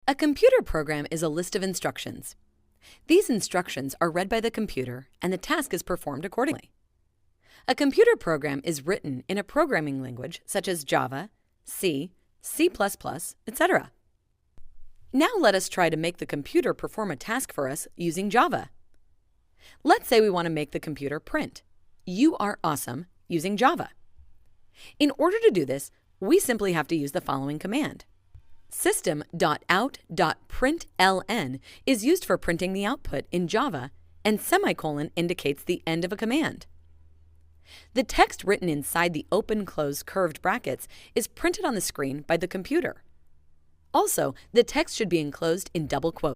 A computer program is a list of instructions. These instructions are read by the computer and the task is performed accordingly. A computer program is written in a programming language such as Java, C, C++, etc. Now let us try to make the computer perform a task for us using Java. Let's say we want to make the computer print, "You are awesome," using Java. In order to do this, we simply have to use the following command. System.out.println is used for printing the output in Java, and semicolon indicates the end of a command. The text written inside the open-close curved brackets is printed on the screen by the computer. Also, the text should be enclosed in double quotes.